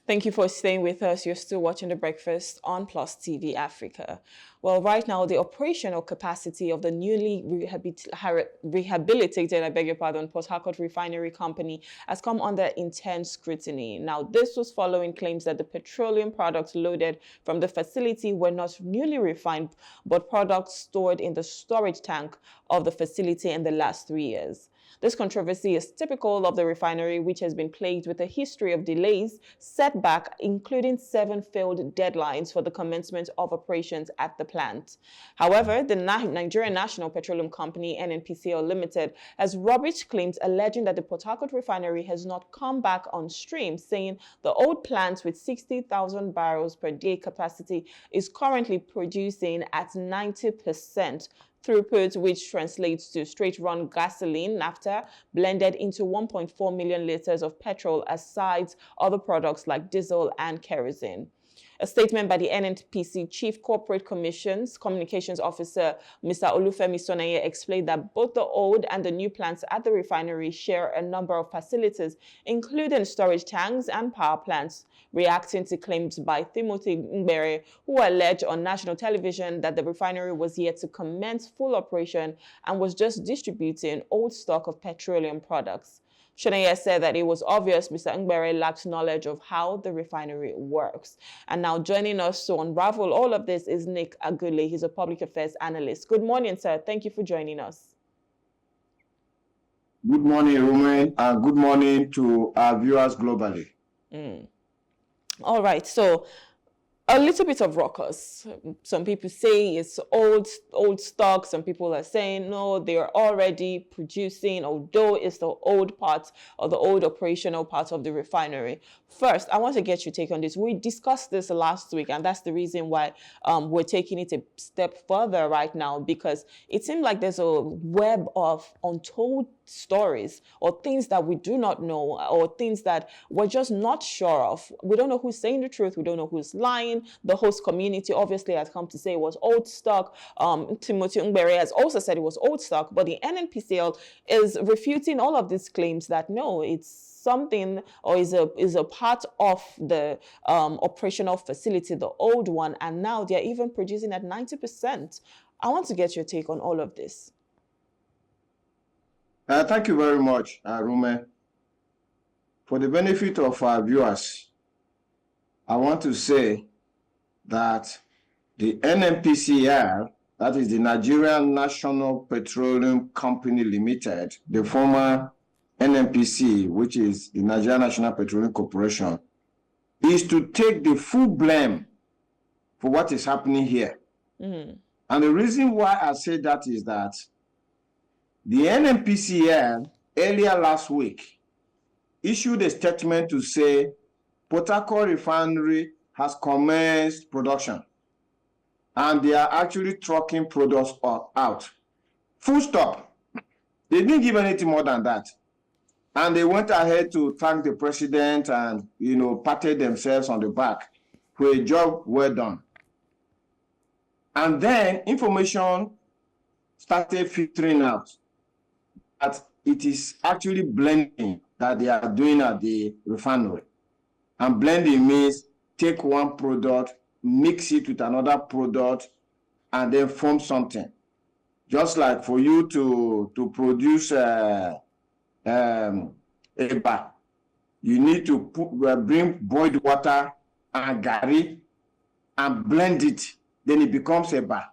Thank you for staying with us. You're still watching The Breakfast on Plus TV Africa. Well, right now, the operational capacity of the newly rehabilitated, Port Harcourt Refinery Company has come under intense scrutiny. Now, this was following claims that the petroleum products loaded from the facility were not newly refined, but products stored in the storage tank of the facility in the last 3 years. This controversy is typical of the refinery, which has been plagued with a history of delays, setback, including 7 failed deadlines for the commencement of operations at the plant. However, the Nigerian National Petroleum Company, NNPCL Limited, has rubbished claims alleging that the Port Harcourt refinery has not come back on stream, saying the old plant with 60,000 barrels per day capacity is currently producing at 90% throughput, which translates to straight-run gasoline, naphtha, blended into 1.4 million liters of petrol, aside other products like diesel and kerosene. A statement by the NNPC Chief Corporate Communications Officer, Mr. Olufemi Sonaye, explained that both the old and the new plants at the refinery share a number of facilities, including storage tanks and power plants, reacting to claims by Timothy Ngbere, who alleged on national television that the refinery was yet to commence full operation and was just distributing old stock of petroleum products. Shonaya said that it was obvious Mr. Ngbere lacked knowledge of how the refinery works. And now joining us to unravel all of this is Nick Agule. He's a public affairs analyst. Good morning, sir. Thank you for joining us. Good morning, Rume, and good morning to our viewers globally. All right. So a little bit of ruckus. Some people say it's old stock. Some people are saying, no, they are already producing, although it's the old part or the old operational part of the refinery. First, I want to get your take on this. We discussed this last week, and that's the reason why we're taking it a step further right now, because it seemed like there's a web of untold stories or things that we do not know or things that we're just not sure of. We don't know who's saying the truth. We don't know who's lying. The host community obviously has come to say it was old stock. Timothy Ngbere has also said it was old stock, but the NNPCL is refuting all of these claims that no, it's something or is a part of the operational facility, the old one, and now they're even producing at 90%. I want to get your take on all of this. Thank you very much, Rume. For the benefit of our viewers, I want to say that the NNPCL, that is the Nigerian National Petroleum Company Limited, the former NNPC, which is the Nigerian National Petroleum Corporation, is to take the full blame for what is happening here. And the reason why I say that is that the NNPCL earlier last week issued a statement to say Port Harcourt Refinery has commenced production and they are actually trucking products out. Full stop. They didn't give anything more than that. And they went ahead to thank the president and, patted themselves on the back for a job well done. And then information started filtering out that it is actually blending that they are doing at the refinery. And blending means take one product, mix it with another product, and then form something. Just like for you to produce a bar, you need to bring boiled water and gari and blend it. Then it becomes a bar.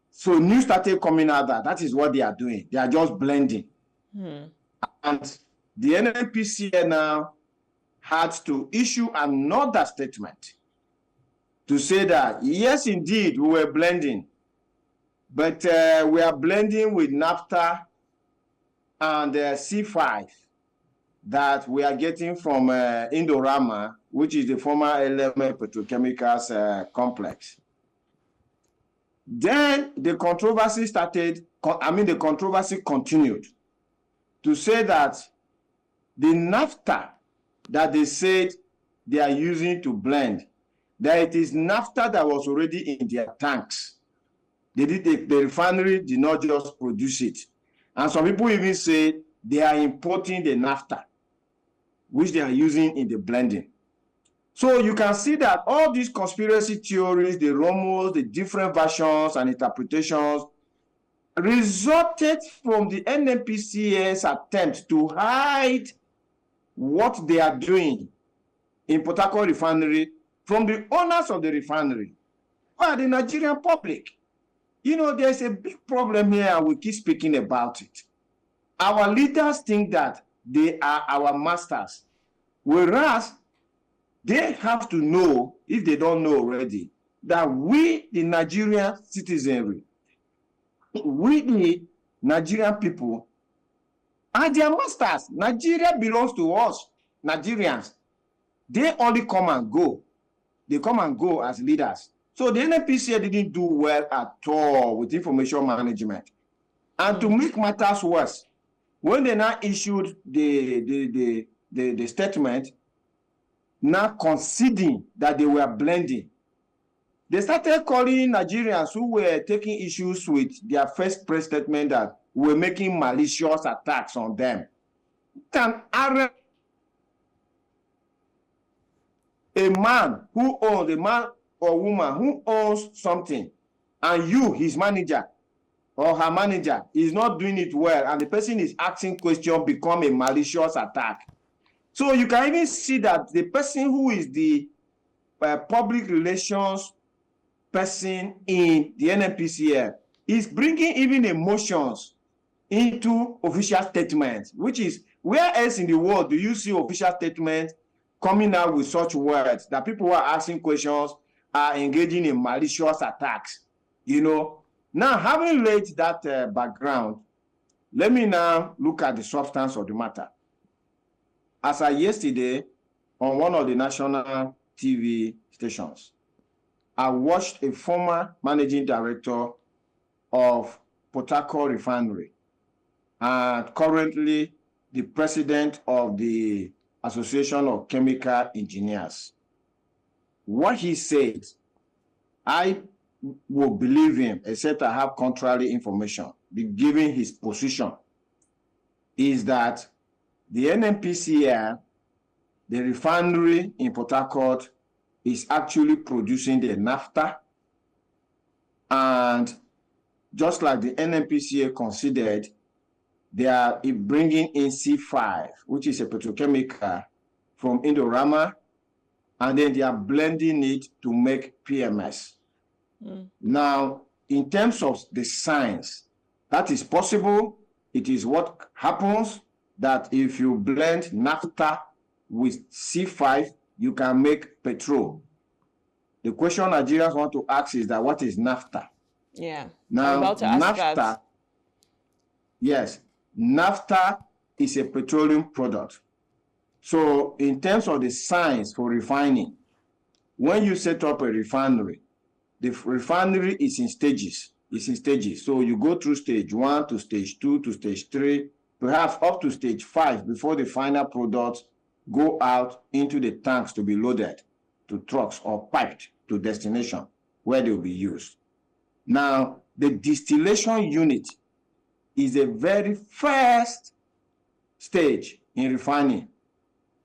So news started coming out that is what they are doing. They are just blending. And the NNPCL now had to issue another statement to say that, yes, indeed, we were blending. But we are blending with naphtha and C5 that we are getting from Indorama, which is the former LMA Petrochemicals complex. Then the controversy the controversy continued to say that the naphtha that they said they are using to blend, that it is naphtha that was already in their tanks. The refinery did not just produce it. And some people even say they are importing the naphtha, which they are using in the blending. So you can see that all these conspiracy theories, the rumors, the different versions and interpretations resulted from the NNPCL's attempt to hide what they are doing in Port Harcourt Refinery from the owners of the refinery, or the Nigerian public. You know, there's a big problem here, and we keep speaking about it. Our leaders think that they are our masters, whereas they have to know, if they don't know already, that we, the Nigerian citizenry, we, the Nigerian people, are their masters. Nigeria belongs to us, Nigerians. They only come and go. They come and go as leaders. So the NNPCL didn't do well at all with information management. And to make matters worse, when they now issued the statement, now conceding that they were blending, they started calling Nigerians who were taking issues with their first press statement that were making malicious attacks on them. A man or woman who owns something, and you, his manager or her manager, is not doing it well, and the person is asking questions, become a malicious attack. So you can even see that the person who is the public relations person in the NNPCL is bringing even emotions into official statements, which is, where else in the world do you see official statements coming out with such words that people who are asking questions are engaging in malicious attacks? You know, now having laid that background, let me now look at the substance of the matter. As of yesterday, on one of the national TV stations, I watched a former managing director of Port Harcourt Refinery and currently the president of the Association of Chemical Engineers. What he said, I will believe him, except I have contrary information, given his position, is that the NNPCL, the refinery in Port Harcourt, is actually producing the naphtha, and just like the NNPCL considered, they are bringing in C5, which is a petrochemical from Indorama, and then they are blending it to make PMS. Now, in terms of the science, that is possible. It is what happens, that if you blend naphtha with C5, you can make petrol. The question Nigerians want to ask is that, what is naphtha? Yeah. Now, I'm about to ask naphtha, that. yes, naphtha is a petroleum product. So in terms of the science for refining, when you set up a refinery, the refinery is in stages. It's in stages. So you go through stage 1 to stage 2 to stage 3, perhaps up to stage 5 before the final products go out into the tanks to be loaded to trucks or piped to destination where they will be used. Now, the distillation unit is the very first stage in refining.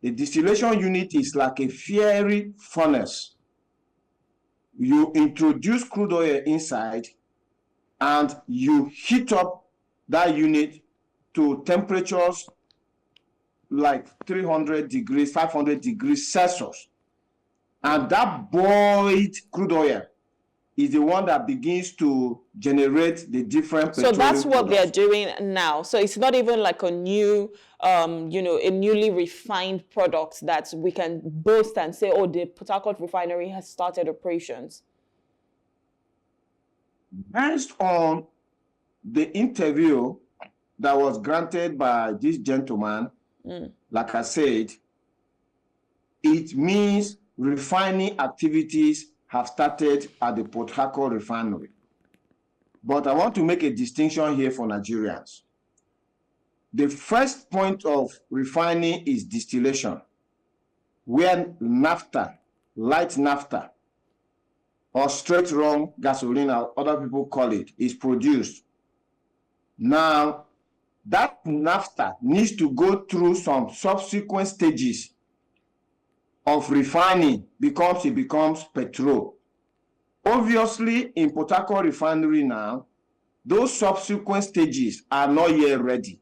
The distillation unit is like a fiery furnace. You introduce crude oil inside and you heat up that unit to temperatures like 300 degrees, 500 degrees Celsius. And that boiled crude oil is the one that begins to generate the different petroleum So that's what products. they're doing now. So it's not even like a new, you know, a newly refined product that we can boast and say, oh, the Port Harcourt refinery has started operations. Based on the interview that was granted by this gentleman, like I said, it means refining activities have started at the Port Harcourt refinery. But I want to make a distinction here for Nigerians. The first point of refining is distillation, where naphtha, light naphtha, or straight run gasoline, as other people call it, is produced. Now, that naphtha needs to go through some subsequent stages of refining becomes petrol. Obviously, in Port Harcourt Refinery now, those subsequent stages are not yet ready.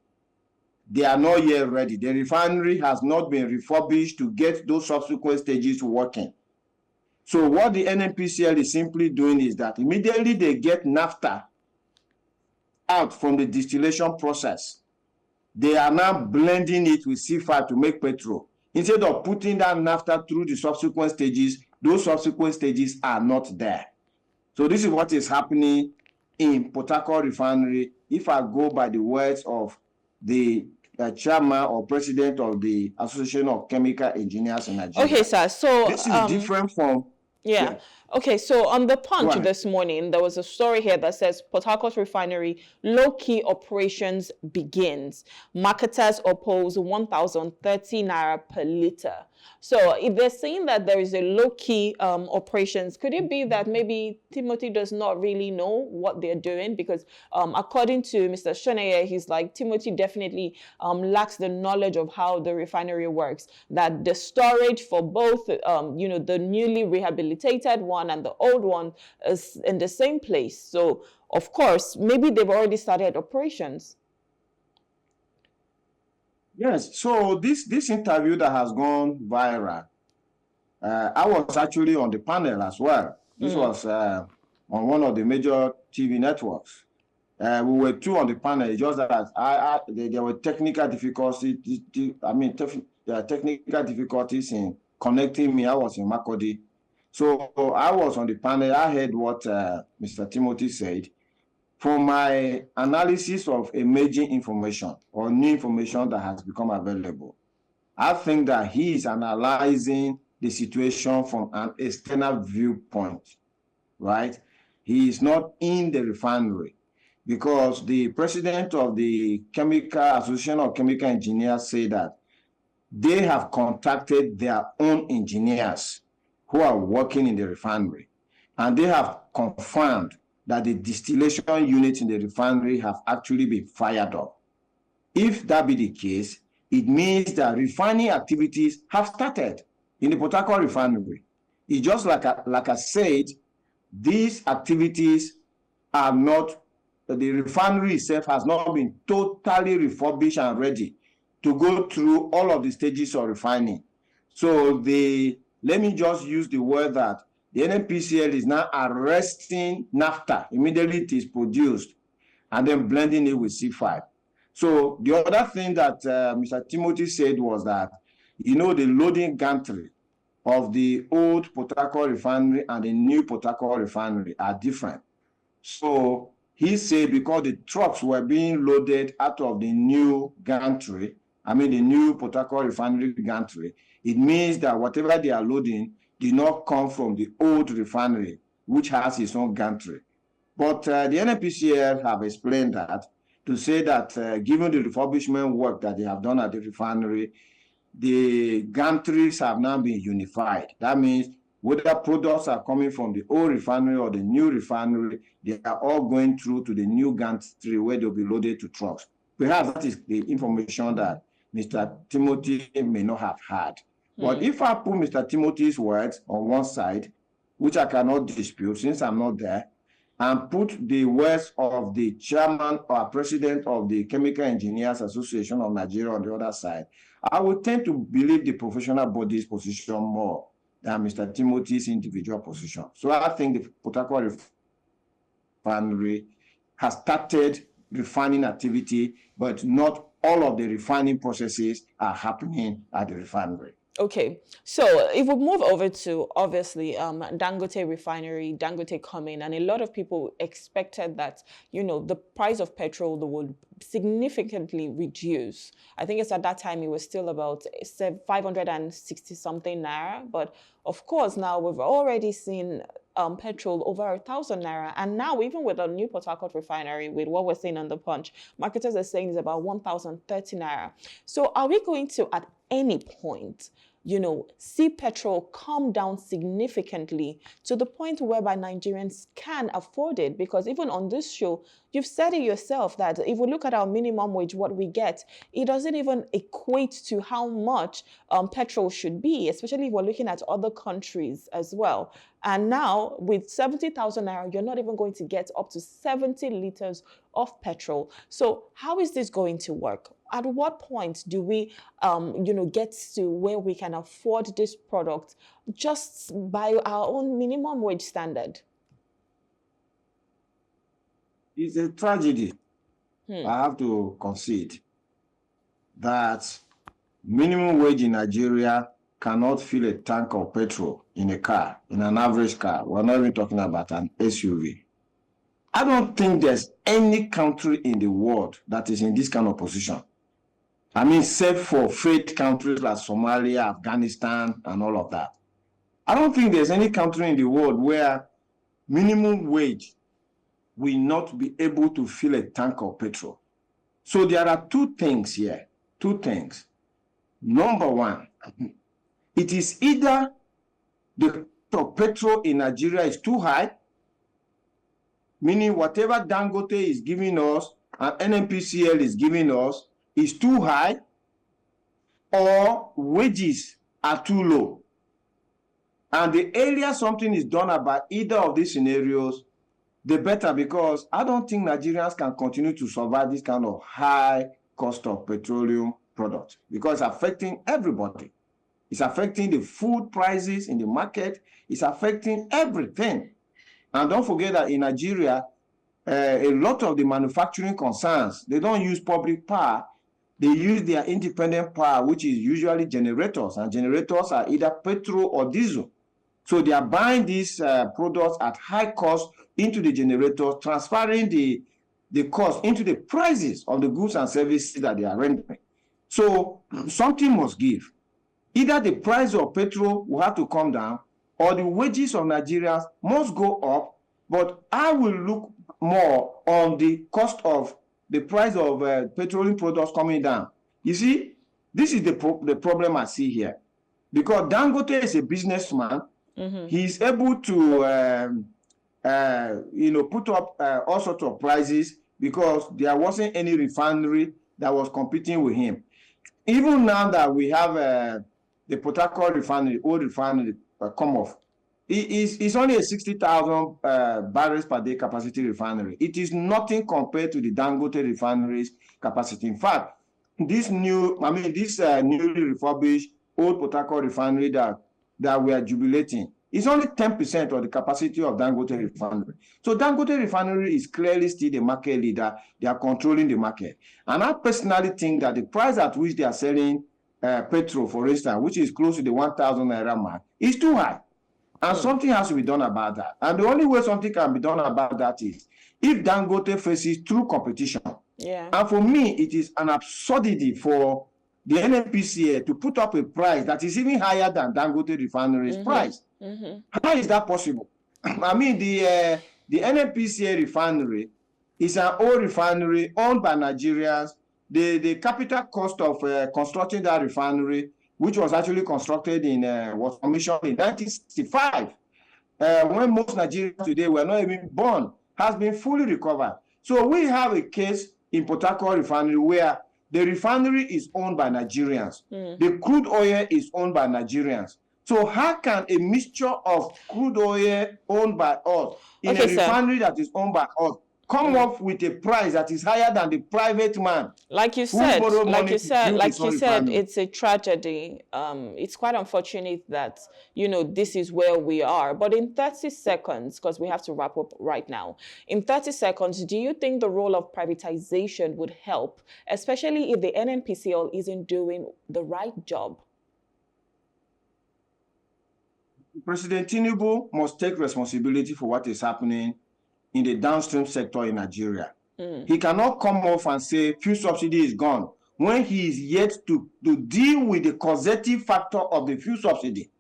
They are not yet ready. The refinery has not been refurbished to get those subsequent stages working. So what the NNPCL is simply doing is that immediately they get naphtha out from the distillation process, they are now blending it with C5 to make petrol. Instead of putting that naphtha through the subsequent stages, those subsequent stages are not there. So this is what is happening in Port Harcourt Refinery, if I go by the words of the chairman or president of the Association of Chemical Engineers in Nigeria. Okay, sir. So this is different from... Yeah. Okay, so on the Punch this morning, there was a story here that says Port Harcourt Refinery low-key operations begins. Marketers oppose 1,030 naira per liter. So if they're saying that there is a low-key operations, could it be that maybe Timothy does not really know what they're doing? Because according to Mr. Shoneye, he's like, Timothy definitely lacks the knowledge of how the refinery works. That the storage for both, the newly rehabilitated one and the old one is in the same place. So, of course, maybe they've already started operations. Yes, so this interview that has gone viral, I was actually on the panel as well. This was on one of the major TV networks. We were two on the panel. It's just that there were technical difficulties. Technical difficulties in connecting me. I was in Makodi, so I was on the panel. I heard what Mr. Timothy said. From my analysis of emerging information or new information that has become available, I think that he is analyzing the situation from an external viewpoint, right? He is not in the refinery, because the president of the Association of Chemical Engineers said that they have contacted their own engineers who are working in the refinery, and they have confirmed that the distillation units in the refinery have actually been fired up. If that be the case, it means that refining activities have started in the Port Harcourt Refinery. It's just like I said, these activities are not, the refinery itself has not been totally refurbished and ready to go through all of the stages of refining. So let me just use the word that the NNPCL is now arresting naphtha immediately it is produced and then blending it with C5. So the other thing that Mr. Timothy said was that, the loading gantry of the old Port Harcourt Refinery and the new Port Harcourt Refinery are different. So he said because the trucks were being loaded out of the new gantry, the new Port Harcourt Refinery gantry, it means that whatever they are loading did not come from the old refinery, which has its own gantry. But the NNPCL have explained that to say that given the refurbishment work that they have done at the refinery, the gantries have now been unified. That means whether products are coming from the old refinery or the new refinery, they are all going through to the new gantry where they'll be loaded to trucks. Perhaps that is the information that Mr. Timothy may not have had. But if I put Mr. Timothy's words on one side, which I cannot dispute since I'm not there, and put the words of the chairman or president of the Chemical Engineers Association of Nigeria on the other side, I would tend to believe the professional body's position more than Mr. Timothy's individual position. So I think the Port Harcourt Refinery has started refining activity, but not all of the refining processes are happening at the refinery. Okay, so if we move over to, obviously, Dangote Refinery, Dangote coming, and a lot of people expected that, the price of petrol would significantly reduce. I think it's at that time it was still about 560-something naira, but of course now we've already seen petrol over 1,000 naira, and now even with a new Port Harcourt Refinery, with what we're seeing on the Punch, marketers are saying it's about 1,030 naira. So are we going to, at any point, see petrol come down significantly to the point whereby Nigerians can afford it. Because even on this show, you've said it yourself that if we look at our minimum wage, what we get, it doesn't even equate to how much petrol should be, especially if we're looking at other countries as well. And now with 70,000 naira, you're not even going to get up to 70 liters of petrol. So how is this going to work? At what point do we, get to where we can afford this product just by our own minimum wage standard? It's a tragedy. I have to concede that minimum wage in Nigeria cannot fill a tank of petrol in a car, in an average car. We're not even talking about an SUV. I don't think there's any country in the world that is in this kind of position. I mean, except for failed countries like Somalia, Afghanistan, and all of that. I don't think there's any country in the world where minimum wage will not be able to fill a tank of petrol. So there are two things here, two things. Number one, it is either the cost of petrol in Nigeria is too high, meaning whatever Dangote is giving us and NNPCL is giving us is too high, or wages are too low. And the earlier something is done about either of these scenarios, the better, because I don't think Nigerians can continue to survive this kind of high cost of petroleum products, because it's affecting everybody. It's affecting the food prices in the market. It's affecting everything. And don't forget that in Nigeria, a lot of the manufacturing concerns, they don't use public power. They use their independent power, which is usually generators. And generators are either petrol or diesel. So they are buying these products at high cost into the generators, transferring the cost into the prices of the goods and services that they are rendering. So something must give. Either the price of petrol will have to come down, or the wages of Nigerians must go up. But I will look more on the cost of the price of petroleum products coming down. You see, this is the problem I see here. Because Dangote is a businessman. He's able to put up all sorts of prices because there wasn't any refinery that was competing with him. Even now that we have the Port Harcourt refinery, old refinery, come off, it's only a 60,000 barrels per day capacity refinery. It is nothing compared to the Dangote refinery's capacity. In fact, this newly refurbished old Port Harcourt refinery that we are jubilating, it's only 10% of the capacity of Dangote refinery. So Dangote refinery is clearly still the market leader. They are controlling the market. And I personally think that the price at which they are selling petrol, for instance, which is close to the 1,000 naira mark, is too high. And something has to be done about that. And the only way something can be done about that is if Dangote faces true competition. Yeah. And for me, it is an absurdity for the NNPCL to put up a price that is even higher than Dangote refinery's price. How is that possible? I mean, the NNPCL refinery is an old refinery owned by Nigerians. The capital cost of constructing that refinery, which was actually constructed was commissioned in 1965, when most Nigerians today were not even born, has been fully recovered. So we have a case in Port Harcourt refinery where the refinery is owned by Nigerians. The crude oil is owned by Nigerians. So how can a mixture of crude oil owned by us in a refinery that is owned by us come up with a price that is higher than the private man? Like you said, it's a tragedy. It's quite unfortunate that, this is where we are. But in 30 seconds, because we have to wrap up right now, in 30 seconds, do you think the role of privatization would help, especially if the NNPCL isn't doing the right job? President Tinubu must take responsibility for what is happening in the downstream sector in Nigeria. He cannot come off and say fuel subsidy is gone when he is yet to deal with the causative factor of the fuel subsidy.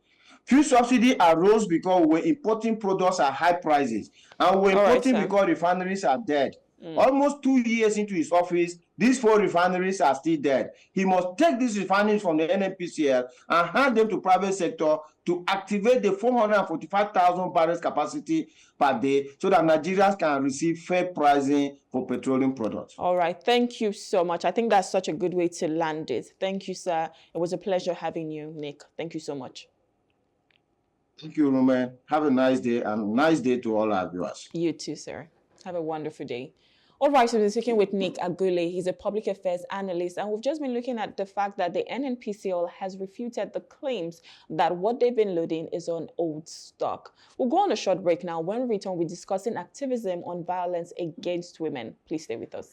Fuel subsidy arose because we're importing products at high prices, and we're importing because refineries are dead. Almost 2 years into his office, these 4 refineries are still dead. He must take these refineries from the NNPCL and hand them to private sector to activate the 445,000 barrels capacity per day so that Nigerians can receive fair pricing for petroleum products. All right. Thank you so much. I think that's such a good way to land it. Thank you, sir. It was a pleasure having you, Nick. Thank you so much. Thank you, Rume. Have a nice day, and nice day to all our viewers. You too, sir. Have a wonderful day. All right, so we're speaking with Nick Agule. He's a public affairs analyst, and we've just been looking at the fact that the NNPCL has refuted the claims that what they've been loading is on old stock. We'll go on a short break now. When we return, we're discussing activism on violence against women. Please stay with us.